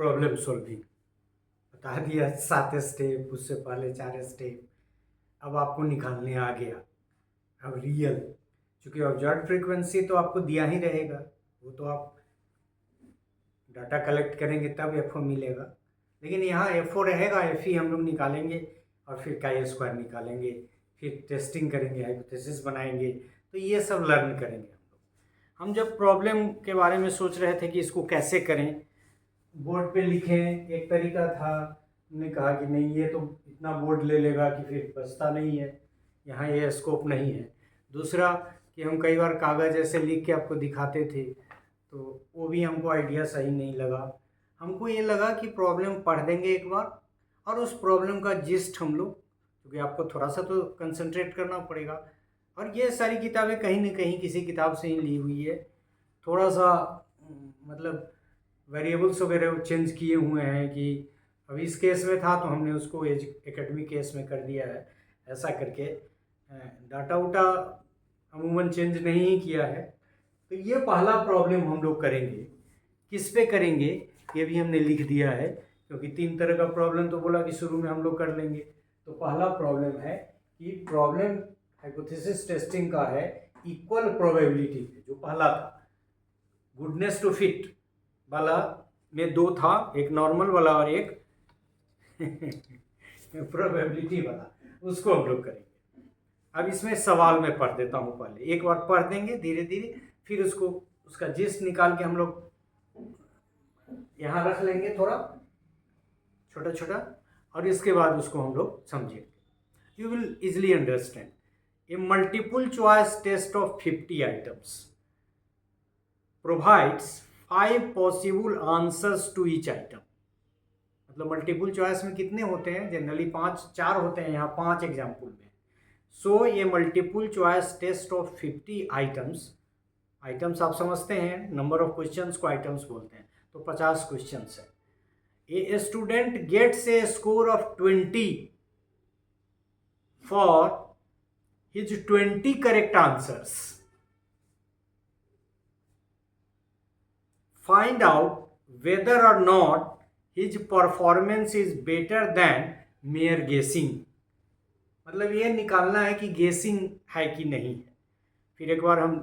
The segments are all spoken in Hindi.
प्रॉब्लम सॉल्विंग बता दिया, 7 स्टेप, उससे पहले 4 स्टेप, अब आपको निकालने आ गया। अब रियल, चूँकि ऑब्जर्व्ड फ्रीक्वेंसी तो आपको दिया ही रहेगा, वो तो आप डाटा कलेक्ट करेंगे तब एफ ओ मिलेगा, लेकिन यहाँ एफ ओ रहेगा, एफ ई हम लोग निकालेंगे और फिर काई स्क्वायर निकालेंगे, फिर टेस्टिंग करेंगे, हाइपोथेसिस बनाएंगे, तो ये सब लर्न करेंगे हम लोग। हम जब प्रॉब्लम के बारे में सोच रहे थे कि इसको कैसे करें, बोर्ड पे लिखें, एक तरीका था, हमने कहा कि नहीं ये तो इतना बोर्ड ले लेगा कि फिर बचता नहीं है, यहाँ ये स्कोप नहीं है। दूसरा कि हम कई बार कागज़ ऐसे लिख के आपको दिखाते थे, तो वो भी हमको आइडिया सही नहीं लगा। हमको ये लगा कि प्रॉब्लम पढ़ देंगे एक बार और उस प्रॉब्लम का जिस्ट हम लोग, क्योंकि आपको थोड़ा सा तो कंसंट्रेट करना पड़ेगा, और ये सारी किताबें कहीं ना कहीं किसी किताब से ही ली हुई है, थोड़ा सा मतलब वेरिएबल्स वगैरह चेंज किए हुए हैं कि अब इस केस में था तो हमने उसको एकेडमिक केस में कर दिया है, ऐसा करके डाटा उटा अमूमन चेंज नहीं किया है। तो ये पहला प्रॉब्लम हम लोग करेंगे। किस पे करेंगे ये भी हमने लिख दिया है, क्योंकि 3 तरह का प्रॉब्लम तो बोला कि शुरू में हम लोग कर लेंगे। तो पहला प्रॉब्लम है कि प्रॉब्लम हाइपोथेसिस टेस्टिंग का है इक्वल प्रोबेबिलिटी, जो पहला था गुडनेस टू फिट वाला में 2 था, एक नॉर्मल वाला और एक प्रोबेबिलिटी वाला, उसको हम लोग करेंगे। अब इसमें सवाल में पढ़ देता हूँ, पहले एक बार पढ़ देंगे धीरे धीरे, फिर उसको उसका जिस्ट निकाल के हम लोग यहाँ रख लेंगे थोड़ा छोटा छोटा, और इसके बाद उसको हम लोग समझेंगे। You will easily understand. A multiple choice test of 50 items provides 5 possible answers to each item. मतलब मल्टीपल चॉइस में कितने होते हैं, जनरली 4 होते हैं, यहाँ 5 एग्जाम्पल में। सो ये multiple choice test of 50 items, items आप समझते हैं, नंबर ऑफ क्वेश्चंस को आइटम्स बोलते हैं, तो 50 क्वेश्चंस है। A student gets a score of 20 for his 20 correct answers. Find out whether or not his performance is better than mere guessing. मतलब ये निकालना है कि गेसिंग है कि नहीं है। फिर एक बार हम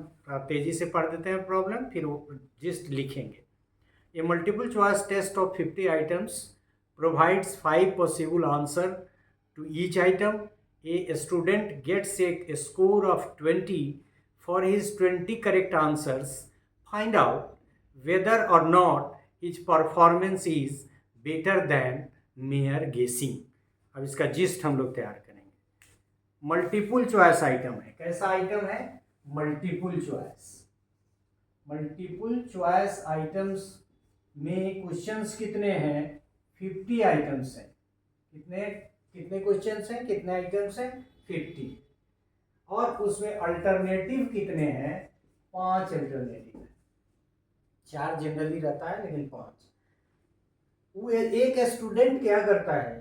तेजी से पढ़ देते हैं प्रॉब्लम, फिर वो जिस्ट लिखेंगे। A multiple choice test of 50 items provides 5 possible answers to each item. A student gets a score of 20 for his 20 correct answers. Find out whether or not his performance is better than mere guessing. अब इसका जिस्ट हम लोग तैयार करेंगे। मल्टीपल चॉइस आइटम है, कैसा आइटम है, multiple choice. Multiple choice items में क्वेश्चंस कितने हैं, 50 आइटम्स हैं। कितने कितने क्वेश्चंस हैं, कितने आइटम्स हैं, 50। और उसमें अल्टरनेटिव कितने हैं, 5 अल्टरनेटिव है। 4 जनरली रहता है लेकिन 5। वो एक स्टूडेंट क्या करता है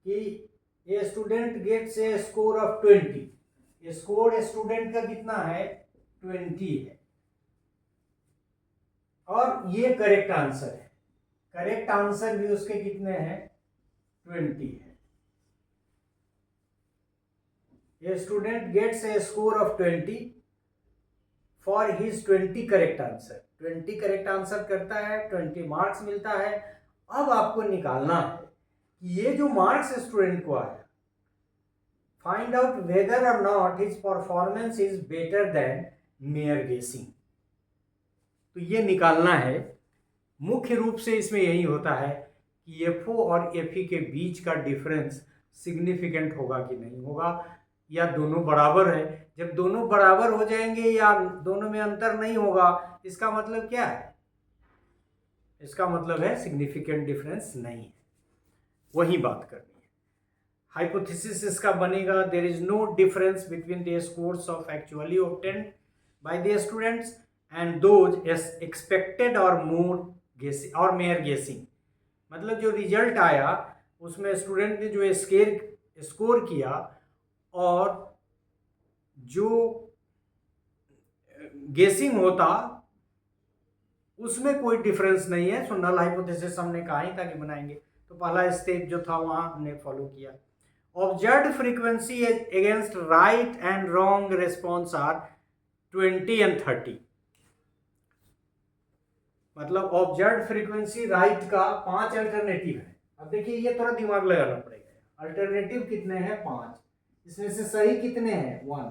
कि a student gets a score of 20। Score student का कितना है, 20 है, और ये करेक्ट आंसर है। करेक्ट आंसर भी उसके कितने हैं, 20 है। A student gets a score of 20 for his 20 correct answer. 20 correct answer करता है, 20 मार्क्स मिलता है। अब आपको निकालना है कि ये जो मार्क्स स्टूडेंट को आया, find out whether or not his performance is better than mere guessing. तो ये निकालना है। मुख्य रूप से इसमें यही होता है कि एफ ओ और एफ ई के बीच का डिफरेंस सिग्निफिकेंट होगा कि नहीं होगा, या दोनों बराबर है। जब दोनों बराबर हो जाएंगे या दोनों में अंतर नहीं होगा, इसका मतलब क्या है, इसका मतलब है सिग्निफिकेंट डिफरेंस नहीं है। वही बात करनी है। हाइपोथेसिस इसका बनेगा, there is no difference between the scores of actually obtained by the students and those expected और मोर गेसिंग और मेयर गेसिंग। मतलब जो रिजल्ट आया उसमें स्टूडेंट ने जो स्कोर किया और जो गेसिंग होता उसमें कोई डिफरेंस नहीं है। सो नल हाइपोथेसिस हमने कहा ही था कि बनाएंगे, तो पहला स्टेप जो था वहां हमने फॉलो किया। Observed frequency against right and wrong response are 20 and 30। मतलब ऑब्जर्व्ड फ्रीक्वेंसी राइट का 5 अल्टरनेटिव है। अब देखिए ये थोड़ा दिमाग लगाना पड़ेगा। अल्टरनेटिव कितने हैं? 5। इसमें से सही कितने हैं? 1।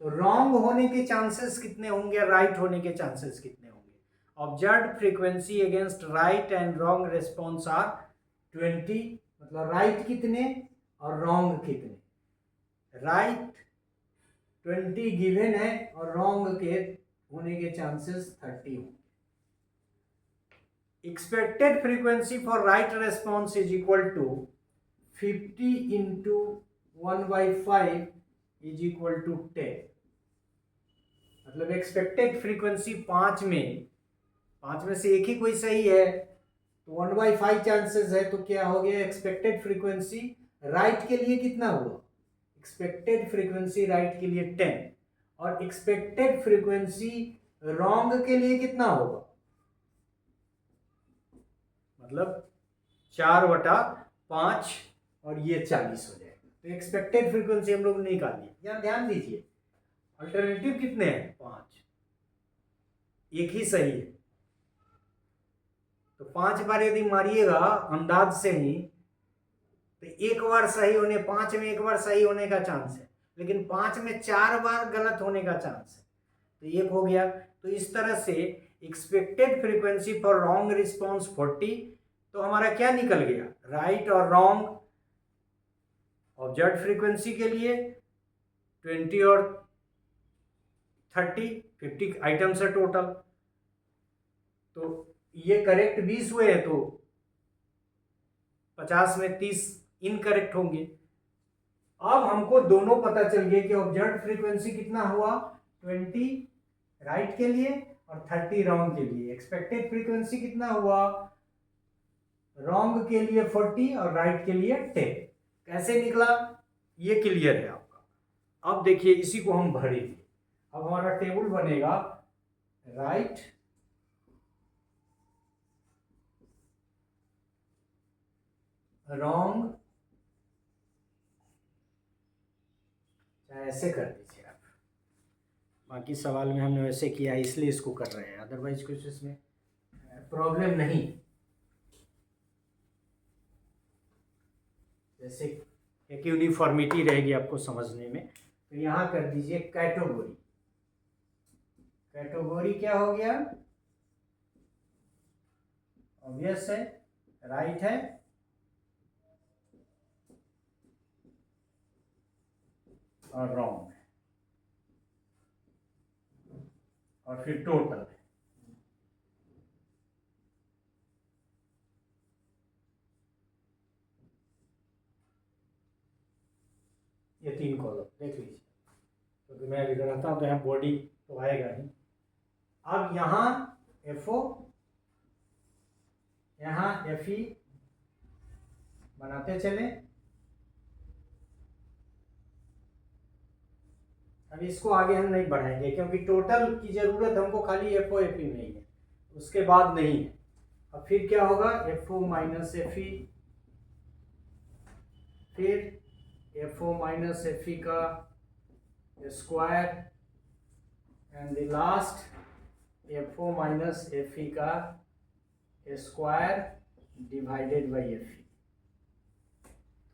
तो रॉन्ग होने के चांसेस कितने होंगे, राइट होने के चांसेस कितने होंगे? Observed frequency against right and wrong response are 20। मतलब राइट कितने और रॉन्ग कितने? राइट 20 गिवन है और रॉन्ग के होने के चांसेस 30 होंगे। Expected frequency for right response is equal to 50 into 1/5 is equal to 10। मतलब एक्सपेक्टेड फ्रीक्वेंसी 5 में से एक ही कोई सही है, तो 1/5 चांसेस है, तो क्या हो गया? एक्सपेक्टेड फ्रीक्वेंसी राइट के लिए कितना हुआ? एक्सपेक्टेड फ्रीक्वेंसी राइट के लिए 10 और एक्सपेक्टेड फ्रीक्वेंसी रॉन्ग के लिए कितना होगा? मतलब 4/5 और ये 40 हो जाएगा। तो एक्सपेक्टेड फ्रीक्वेंसी हम लोग निकाल लिए। यहाँ ध्यान दीजिए, अल्टरनेटिव कितने हैं? 5। एक ही सही है, तो 5 बार यदि मारिएगा अंदाज से ही, तो एक बार सही होने, 5 में एक बार सही होने का चांस है, लेकिन 5 में 4 बार गलत होने का चांस है, तो एक हो गया। तो इस तरह से expected frequency for wrong response 40, तो हमारा क्या निकल गया? राइट और रॉन्ग ऑब्जर्व्ड फ्रीक्वेंसी के लिए 20 और 30, 50 आइटम्स है टोटल। तो ये करेक्ट 20 हुए हैं, तो 50 में 30 इनकरेक्ट होंगे। अब हमको दोनों पता चल गए कि ऑब्जर्व्ड फ्रीक्वेंसी कितना हुआ? 20 राइट के लिए और 30 रॉन्ग के लिए। एक्सपेक्टेड फ्रीक्वेंसी कितना हुआ? रॉन्ग के लिए 40 और राइट के लिए 10। कैसे निकला ये क्लियर है आपका। अब देखिए इसी को हम भरेंगे। अब हमारा टेबल बनेगा राइट, रॉन्ग, ऐसे कर दीजिए आप। बाकी सवाल में हमने वैसे किया इसलिए इसको कर रहे हैं, अदरवाइज कुछ इसमें प्रॉब्लम नहीं। जैसे एक यूनिफॉर्मिटी रहेगी आपको समझने में। तो यहाँ कर दीजिए कैटेगरी। कैटेगरी क्या हो गया? ऑब्वियस है, राइट है और रॉन्ग है, और फिर टोटल है। ये 3 कॉलम देख लीजिए, क्योंकि मैं अभी रहता हूँ तो यहाँ बॉडी तो आएगा ही। अब यहाँ FO, यहाँ FE बनाते चले। अब इसको आगे हम नहीं बढ़ाएंगे, क्योंकि टोटल की जरूरत हमको खाली FO FE में ही है, उसके बाद नहीं है। अब फिर क्या होगा? FO माइनस FE, फिर FO माइनस FE का square, and the last FO minus FE का स्क्वायर डिवाइडेड बाई FE।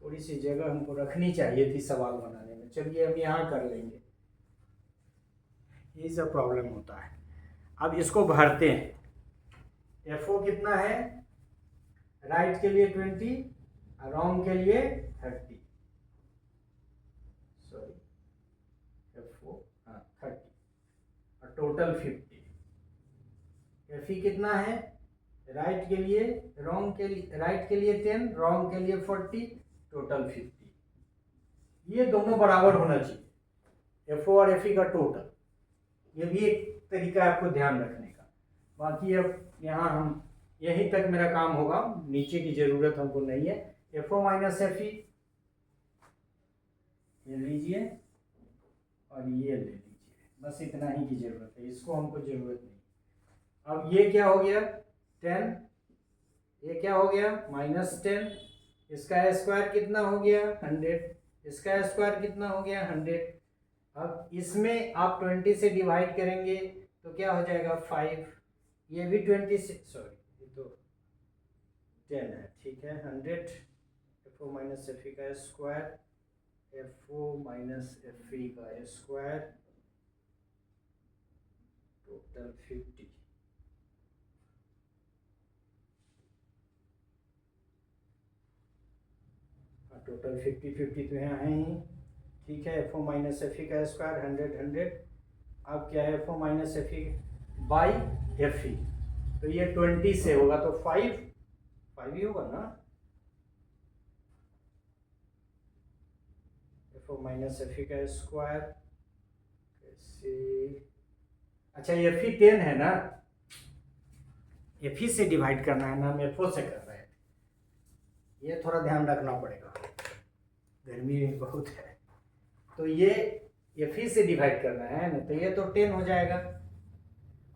थोड़ी सी जगह हमको रखनी चाहिए थी सवाल बनाने में। चलिए हम यहाँ कर लेंगे, यही सब प्रॉब्लम होता है। अब इसको भरते हैं। FO कितना है? राइट के लिए 20, रॉन्ग के लिए 30, सॉरी FO 30 और टोटल 50। FE कितना है? राइट के लिए, रॉन्ग के लिए, राइट के लिए 10, रॉन्ग के लिए 40, टोटल 50। ये दोनों बराबर होना चाहिए, FO और FE का टोटल। ये भी एक तरीका है आपको ध्यान रखने का। बाकी अब यहाँ हम यहीं तक मेरा काम होगा, नीचे की जरूरत हमको नहीं है। FO माइनस FE ये लीजिए और ये ले लीजिए, बस इतना ही की जरूरत है, इसको हमको जरूरत नहीं। अब ये क्या हो गया 10, ये क्या हो गया -10, इसका स्क्वायर कितना हो गया 100, इसका स्क्वायर कितना हो गया 100। अब इसमें आप 20 से डिवाइड करेंगे तो क्या हो जाएगा 5, ये भी 20 से, सॉरी ये तो 10 है, ठीक है 100 FO माइनस FE का स्क्वायर, FO माइनस FE का स्क्वायर टोटल 50। टोटल 50 तो यहाँ है ही, ठीक है FO माइनस FE का स्क्वायर 100। अब क्या है FO minus FE by FE, तो ये 20 से होगा तो 5 ही होगा ना, FO माइनस FE का स्क्वायर कैसे, अच्छा FE 10 है ना, FE से डिवाइड करना है ना, हम FO से कर रहे हैं, ये थोड़ा ध्यान रखना पड़ेगा, गर्मी बहुत है, तो ये FE से डिवाइड करना है ना, तो ये तो 10 हो जाएगा,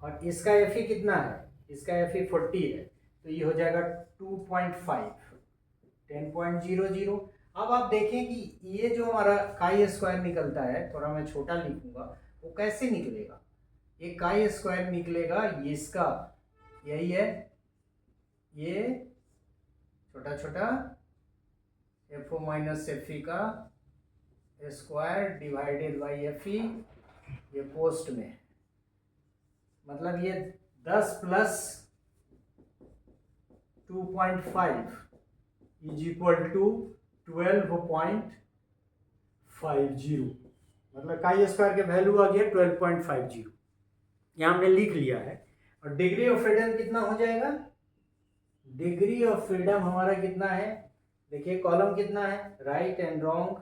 और इसका FE कितना है, इसका FE 40 है, तो ये हो जाएगा 2.5, 10.00। अब आप देखें कि ये जो हमारा काई स्क्वायर निकलता है, थोड़ा मैं छोटा लिखूंगा, वो कैसे निकलेगा, ये काई स्क्वायर निकलेगा, ये इसका यही है, ये छोटा छोटा FO माइनस FE का स्क्वायर डिवाइडेड बाई FE, ये पोस्ट में, मतलब ये 10 प्लस 2.5 इज इक्वल टू 12.50, मतलब काई स्क्वायर के वैल्यू आ गया 12.50, यहाँ हमने लिख लिया है। और डिग्री ऑफ फ्रीडम कितना हो जाएगा, डिग्री ऑफ फ्रीडम हमारा कितना है, देखिए कॉलम कितना है राइट एंड रॉन्ग,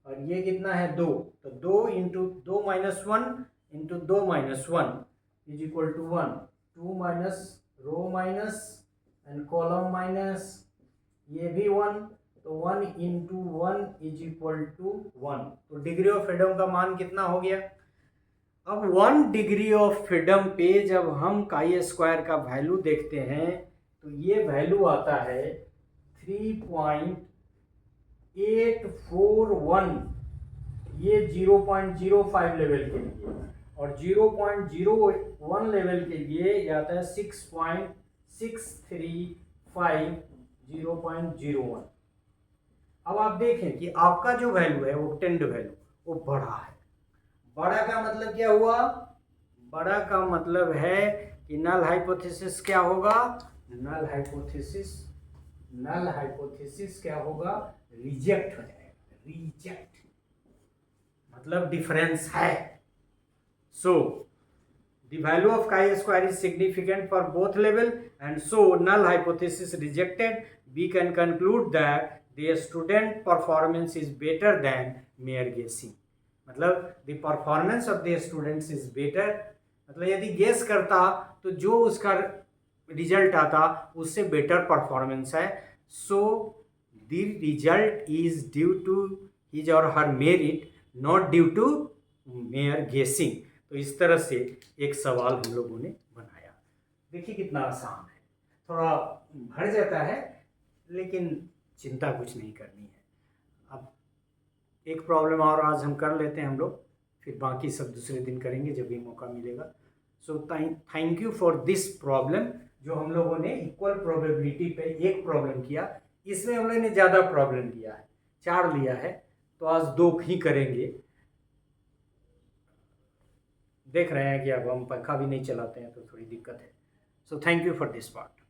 और ये कितना है 2, तो 2 into 2 minus 1 into 2 minus 1 is equal to 1, 2 minus row minus and column minus, ये भी 1, तो 1 इंटू 1 इज इक्वल टू 1, तो डिग्री ऑफ फ्रीडम का मान कितना हो गया। अब 1 डिग्री ऑफ फ्रीडम पे जब हम काई स्क्वायर का वैल्यू देखते हैं तो ये वैल्यू आता है 3.841, ये 0.05 लेवल के लिए, और 0.01 लेवल के लिए ये आता है 6.635, 0.01। अब आप देखें कि आपका जो वैल्यू है वो टेंड वैल्यू वो बड़ा है, बड़ा का मतलब क्या हुआ, बड़ा का मतलब है कि नल हाइपोथेसिस क्या होगा, नल हाइपोथेसिस क्या होगा, रिजेक्ट हो जाएगा, रिजेक्ट मतलब डिफरेंस है। सो the value of chi-square is significant for both level and so null hypothesis rejected. We can conclude that the student performance is better than mere guessing, मतलब the performance of the students is better, मतलब यदि गेस करता तो जो उसका रिजल्ट आता उससे बेटर परफॉर्मेंस है। So the result is due to his or her merit, not due to mere guessing. तो इस तरह से एक सवाल हम लोगों ने बनाया, देखिए कितना आसान है, थोड़ा भर जाता है लेकिन चिंता कुछ नहीं करनी है। अब एक प्रॉब्लम और आज हम कर लेते हैं हम लोग, फिर बाकी सब दूसरे दिन करेंगे जब भी मौका मिलेगा। So thank you for this problem, जो हम लोगों ने इक्वल प्रोबेबिलिटी पे एक प्रॉब्लम किया, इसमें हम लोगों ने ज़्यादा प्रॉब्लम लिया है, 4 लिया है, तो आज 2 ही करेंगे। देख रहे हैं कि अब हम पंखा भी नहीं चलाते हैं तो थोड़ी दिक्कत है। So thank you for this part.